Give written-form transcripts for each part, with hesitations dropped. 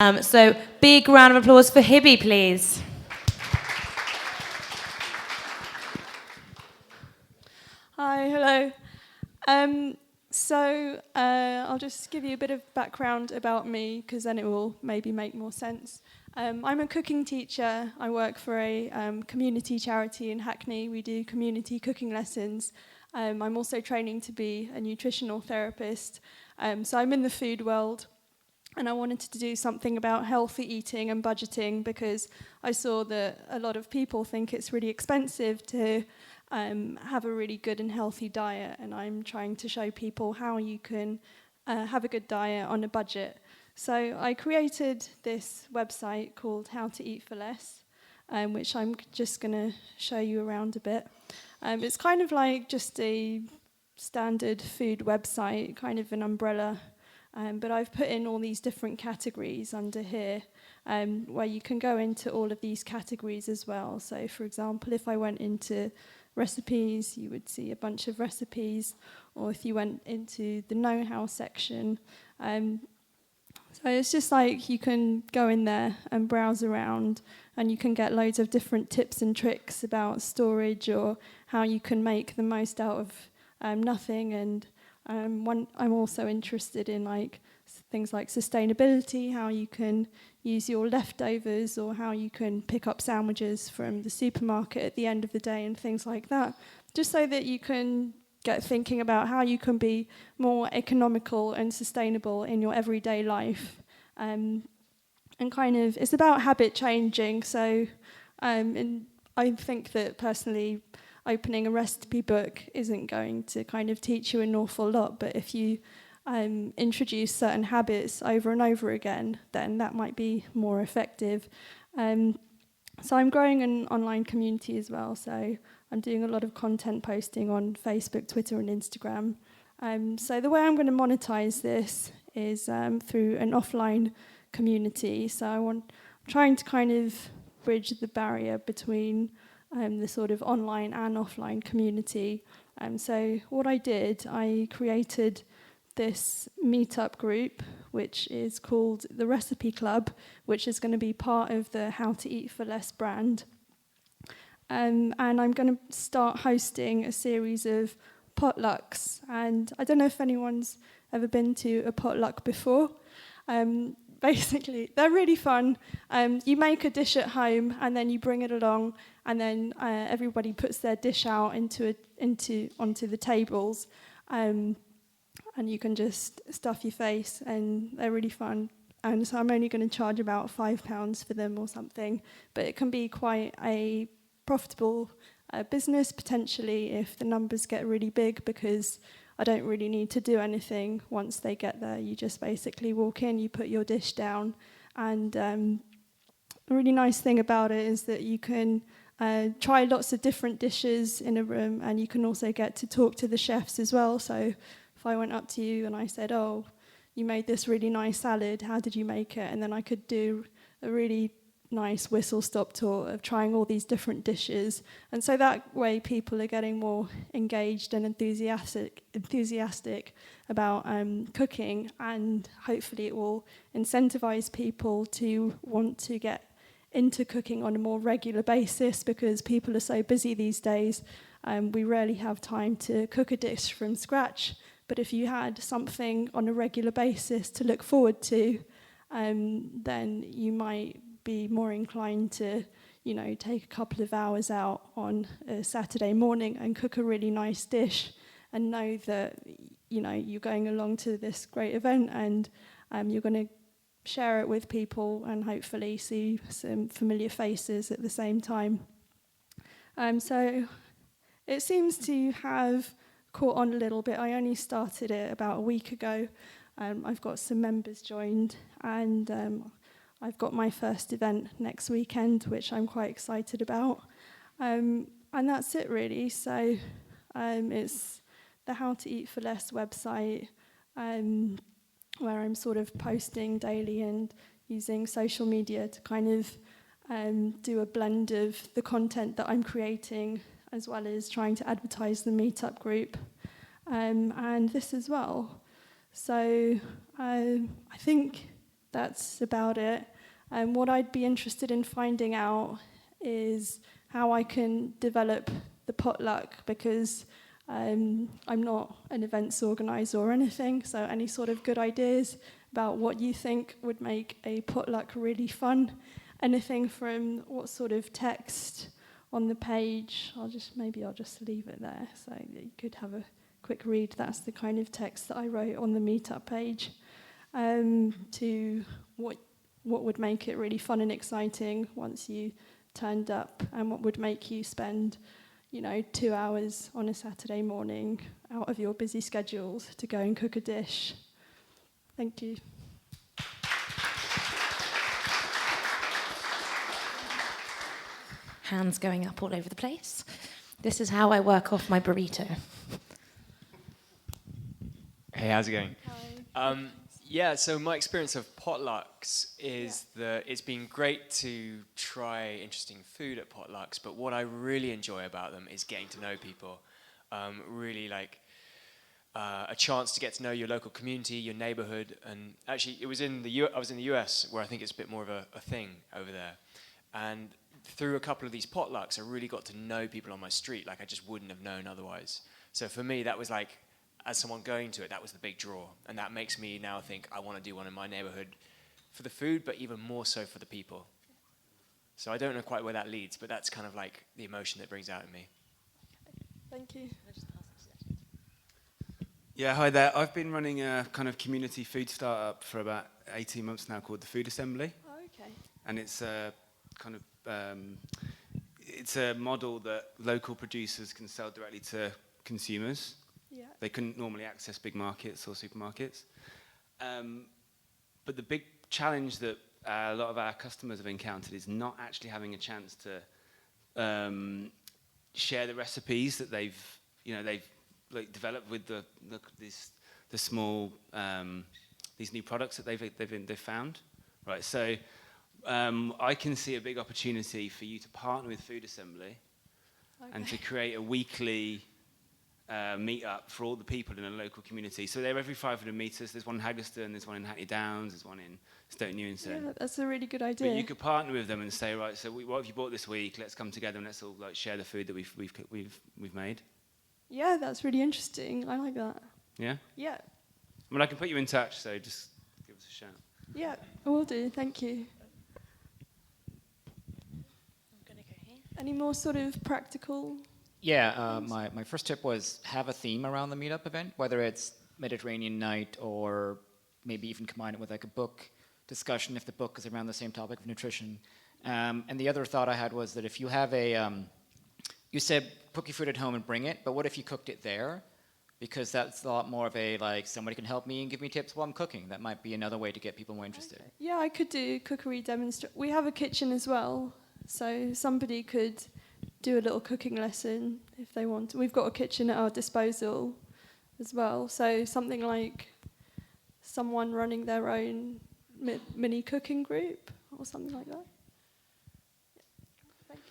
So big round of applause for Hibby, please. Hi, hello. I'll just give you a bit of background about me, because then it will maybe make more sense. I'm a cooking teacher. I work for a community charity in Hackney. We do community cooking lessons. I'm also training to be a nutritional therapist. So I'm in the food world. And I wanted to do something about healthy eating and budgeting, because I saw that a lot of people think it's really expensive to have a really good and healthy diet. And I'm trying to show people how you can have a good diet on a budget. So I created this website called How to Eat for Less, which I'm just going to show you around a bit. It's kind of like just a standard food website, kind of an umbrella. But I've put in all these different categories under here, where you can go into all of these categories as well. So, for example, if I went into recipes, you would see a bunch of recipes. Or if you went into the know-how section. So it's just like you can go in there and browse around, and you can get loads of different tips and tricks about storage, or how you can make the most out of nothing. And I'm also interested in things like sustainability, how you can use your leftovers, or how you can pick up sandwiches from the supermarket at the end of the day and things like that, just so that you can get thinking about how you can be more economical and sustainable in your everyday life. And kind of, it's about habit changing. So and I think that personally, opening a recipe book isn't going to kind of teach you an awful lot, but if you introduce certain habits over and over again, then that might be more effective. So I'm growing an online community as well, so I'm doing a lot of content posting on Facebook, Twitter and Instagram. So the way I'm going to monetize this is through an offline community. So I'm trying to kind of bridge the barrier between the sort of online and offline community. So what I did, I created this meetup group, which is called the Recipe Club, which is going to be part of the How to Eat for Less brand. And I'm going to start hosting a series of potlucks. And I don't know if anyone's ever been to a potluck before. Basically, they're really fun. You make a dish at home, and then you bring it along, and then everybody puts their dish out onto the tables, and you can just stuff your face, and they're really fun. And so I'm only going to charge about £5 for them or something, but it can be quite a profitable business potentially if the numbers get really big, because I don't really need to do anything once they get there. You just basically walk in, you put your dish down, and the really nice thing about it is that you can try lots of different dishes in a room, and you can also get to talk to the chefs as well. So if I went up to you and I said, "Oh, you made this really nice salad, how did you make it?" And then I could do a really nice whistle-stop tour of trying all these different dishes. And so that way people are getting more engaged and enthusiastic about cooking, and hopefully it will incentivize people to want to get into cooking on a more regular basis, because people are so busy these days. We rarely have time to cook a dish from scratch, but if you had something on a regular basis to look forward to, then you might be more inclined to, take a couple of hours out on a Saturday morning and cook a really nice dish, and know that, you're going along to this great event, and you're going to share it with people and hopefully see some familiar faces at the same time. So it seems to have caught on a little bit. I only started it about a week ago. I've got some members joined, and I've got my first event next weekend, which I'm quite excited about. And that's it, really. So it's the How to Eat for Less website, where I'm sort of posting daily and using social media to kind of do a blend of the content that I'm creating, as well as trying to advertise the meetup group, and this as well. So I think that's about it. What I'd be interested in finding out is how I can develop the potluck, because I'm not an events organizer or anything, so any sort of good ideas about what you think would make a potluck really fun. Anything from what sort of text on the page. I'll just leave it there so that you could have a quick read. That's the kind of text that I wrote on the meetup page. To what would make it really fun and exciting once you turned up, and what would make you spend 2 hours on a Saturday morning out of your busy schedules to go and cook a dish. Thank you. Hands going up all over the place. This is how I work off my burrito. Hey, how's it going? Hi. So my experience of potlucks is that it's been great to try interesting food at potlucks, but what I really enjoy about them is getting to know people. Really like a chance to get to know your local community, your neighborhood, and actually I was in the US, where I think it's a bit more of a thing over there. And through a couple of these potlucks, I really got to know people on my street like I just wouldn't have known otherwise. So for me, that was like, as someone going to it, that was the big draw. And that makes me now think I want to do one in my neighborhood for the food, but even more so for the people. So I don't know quite where that leads, but that's kind of like the emotion that brings out in me. Thank you. Yeah, hi there. I've been running a kind of community food startup for about 18 months now called the Food Assembly. Oh, okay. And it's a kind of it's a model that local producers can sell directly to consumers. Yeah. They couldn't normally access big markets or supermarkets. But the big challenge that a lot of our customers have encountered is not actually having a chance to share the recipes that they've like developed with the small these new products that they've found, right? So I can see a big opportunity for you to partner with Food Assembly and to create a weekly meet-up for all the people in a local community. So they're every 500 metres. There's one in Haggerston, there's one in Hackney Downs, there's one in Stoke Newington. Yeah, that's a really good idea. But you could partner with them and say, right, so what have you bought this week? Let's come together and let's all like share the food that we've made. Yeah, that's really interesting. I like that. Yeah? Yeah. I mean, I can put you in touch, so just give us a shout. Yeah, I will do. Thank you. Any more sort of practical? Yeah, my first tip was have a theme around the meetup event, whether it's Mediterranean night or maybe even combine it with like a book discussion if the book is around the same topic of nutrition. And the other thought I had was that if you have you said cook your food at home and bring it, but what if you cooked it there? Because that's a lot more of a, like, somebody can help me and give me tips while I'm cooking. That might be another way to get people more interested. Okay. Yeah, I could do cookery demonstration. We have a kitchen as well, so somebody could do a little cooking lesson if they want. We've got a kitchen at our disposal as well, so something like someone running their own mini cooking group or something like that. Thanks.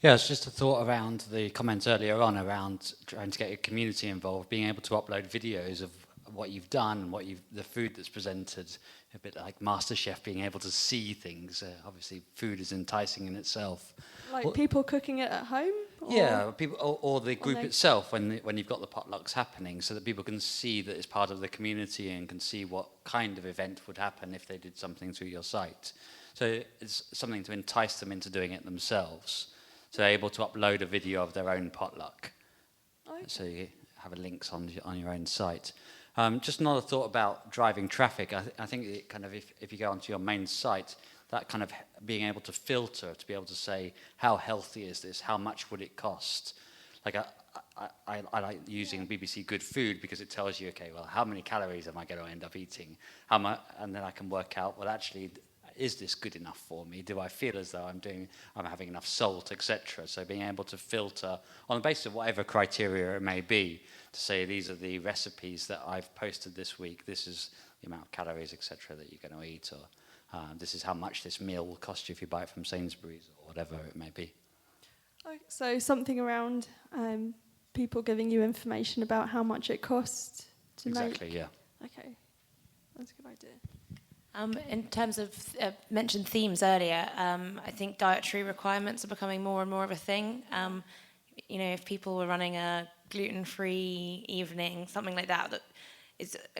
Yeah, it's just a thought around the comments earlier on around trying to get your community involved, being able to upload videos of what you've done, the food that's presented, a bit like MasterChef, being able to see things. Obviously, food is enticing in itself. Like people cooking it at home? Yeah, people or the group itself when you've got the potlucks happening, so that people can see that it's part of the community and can see what kind of event would happen if they did something through your site. So it's something to entice them into doing it themselves. So they're able to upload a video of their own potluck. Okay. So you have links on your own site. Just another thought about driving traffic. I think it kind of if you go onto your main site, that kind of being able to filter, to be able to say, how healthy is this? How much would it cost? Like I like using BBC Good Food because it tells you, okay, well, how many calories am I going to end up eating? How much, and then I can work out, well, actually, is this good enough for me? Do I feel as though I'm having enough salt, etc.? So being able to filter on the basis of whatever criteria it may be, to say these are the recipes that I've posted this week. This is the amount of calories, etc., that you're going to eat, or this is how much this meal will cost you if you buy it from Sainsbury's or whatever it may be. So something around people giving you information about how much it costs to make. Exactly, yeah. Okay, that's a good idea. In terms of mentioned themes earlier, I think dietary requirements are becoming more and more of a thing. If people were running a gluten-free evening, something like that,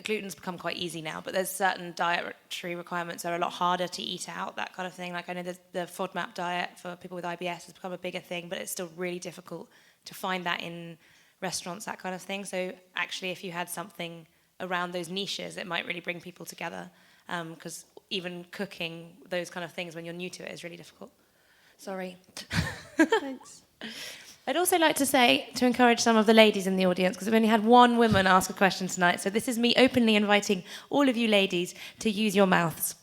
gluten's become quite easy now, but there's certain dietary requirements that are a lot harder to eat out, that kind of thing. Like I know the FODMAP diet for people with IBS has become a bigger thing, but it's still really difficult to find that in restaurants, that kind of thing. So actually, if you had something around those niches, it might really bring people together, because even cooking those kind of things when you're new to it is really difficult. Sorry. Thanks. I'd also like to encourage some of the ladies in the audience, because we've only had one woman ask a question tonight, so this is me openly inviting all of you ladies to use your mouths.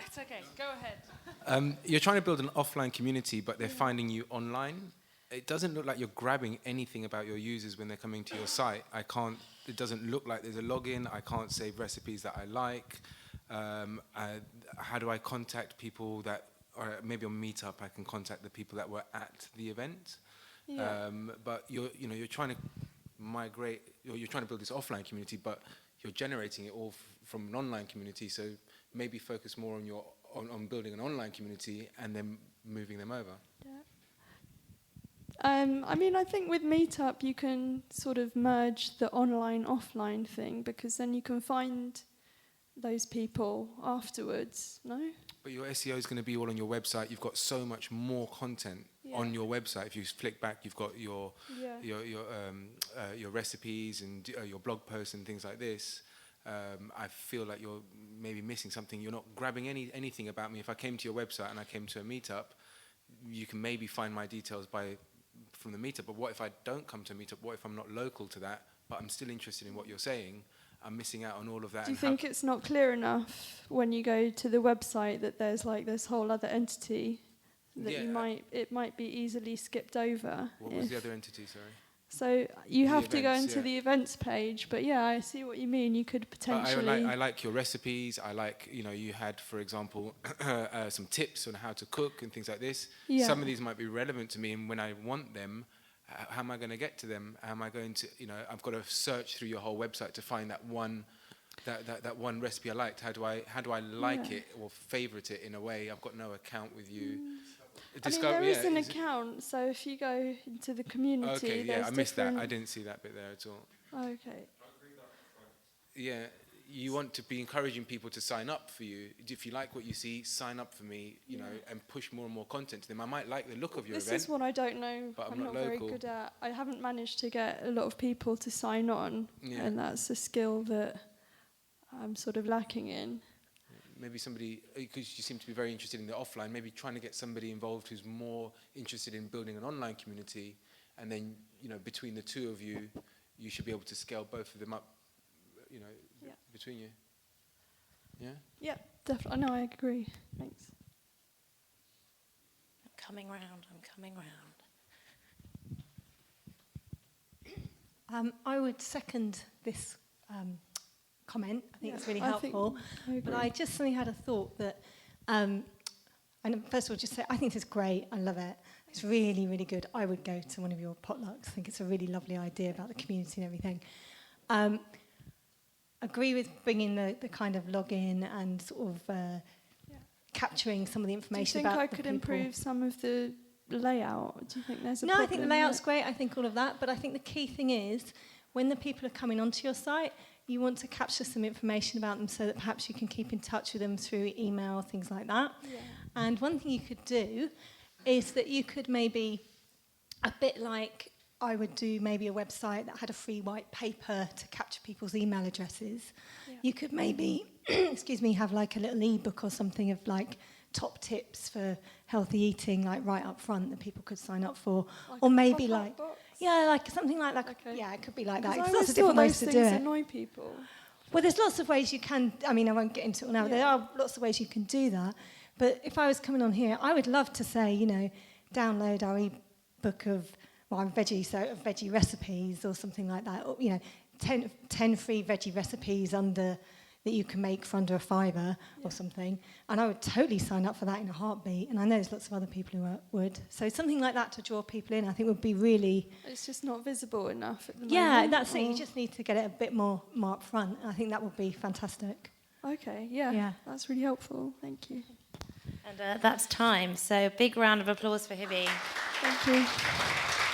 It's okay, go ahead. You're trying to build an offline community, but they're finding you online. It doesn't look like you're grabbing anything about your users when they're coming to your site. It doesn't look like there's a login. I can't save recipes that I like. How do I contact people that, or maybe on Meetup I can contact the people that were at the event. Yeah. But you're trying to migrate. You're trying to build this offline community, but you're generating it all from an online community. So maybe focus more on building an online community and then moving them over. Yeah. I think with Meetup you can sort of merge the online-offline thing, because then you can find those people afterwards, no? But your SEO is going to be all on your website. You've got so much more content on your website. If you flick back, you've got your recipes and your blog posts and things like this. I feel like you're maybe missing something. You're not grabbing anything about me. If I came to your website and I came to a meetup, you can maybe find my details from the meetup. But what if I don't come to a meetup? What if I'm not local to that, but I'm still interested in what you're saying? I'm missing out on all of that. Do you think it's not clear enough when you go to the website that there's like this whole other entity that it might be easily skipped over? What was the other entity, sorry? So you The have to go events, into the events page, but yeah, I see what you mean. You could potentially. I like your recipes. I like, you had, for example, some tips on how to cook and things like this. Yeah. Some of these might be relevant to me, and when I want them, how am I going to get to them? How am I going to, I've got to search through your whole website to find that one recipe I liked. How do I like it or favorite it in a way? I've got no account with you. There is an account, so if you go into the community, okay, yeah, I missed that. I didn't see that bit there at all. Okay. Yeah, you want to be encouraging people to sign up for you. If you like what you see, sign up for me, and push more and more content to them. I might like the look of your event. This is what I don't know. But I'm not local. very good at. I haven't managed to get a lot of people to sign on, and that's a skill that I'm sort of lacking in. Maybe somebody, because you seem to be very interested in the offline, maybe trying to get somebody involved who's more interested in building an online community, and then, between the two of you, you should be able to scale both of them up, between you. Yeah? Yeah, definitely. No, I agree. Thanks. I'm coming round. I would second this comment. I think it's really helpful. But I just suddenly had a thought that, and first of all, just say, I think this is great. I love it. It's really, really good. I would go to one of your potlucks. I think it's a really lovely idea about the community and everything. Agree with bringing the kind of login and sort of capturing some of the information about the people. Do you think I could improve some of the layout? Do you think there's a problem? No, I think the layout's great. I think all of that. But I think the key thing is, when the people are coming onto your site, you want to capture some information about them so that perhaps you can keep in touch with them through email, things like that. Yeah. And one thing you could do is that you could maybe, a bit like I would do maybe a website that had a free white paper to capture people's email addresses. Yeah. You could maybe, have like a little ebook or something of like top tips for healthy eating, like right up front that people could sign up for. Like or maybe like... box? Yeah, like something like that. Okay. Yeah, it could be like that. I There's always lots of different thought ways those to do things it. annoy people. Well, there's lots of ways you can. I mean, I won't get into it now. Yeah. There are lots of ways you can do that. But if I was coming on here, I would love to say, download our ebook of veggie recipes or something like that. Or, 10 free veggie recipes under, that you can make for under a £5 or something. And I would totally sign up for that in a heartbeat. And I know there's lots of other people who would. So something like that to draw people in, I think would be really... It's just not visible enough at the moment. Yeah, that's it. You just need to get it a bit more up front. I think that would be fantastic. Okay, yeah. That's really helpful. Thank you. And that's time. So big round of applause for Hibby. Thank you.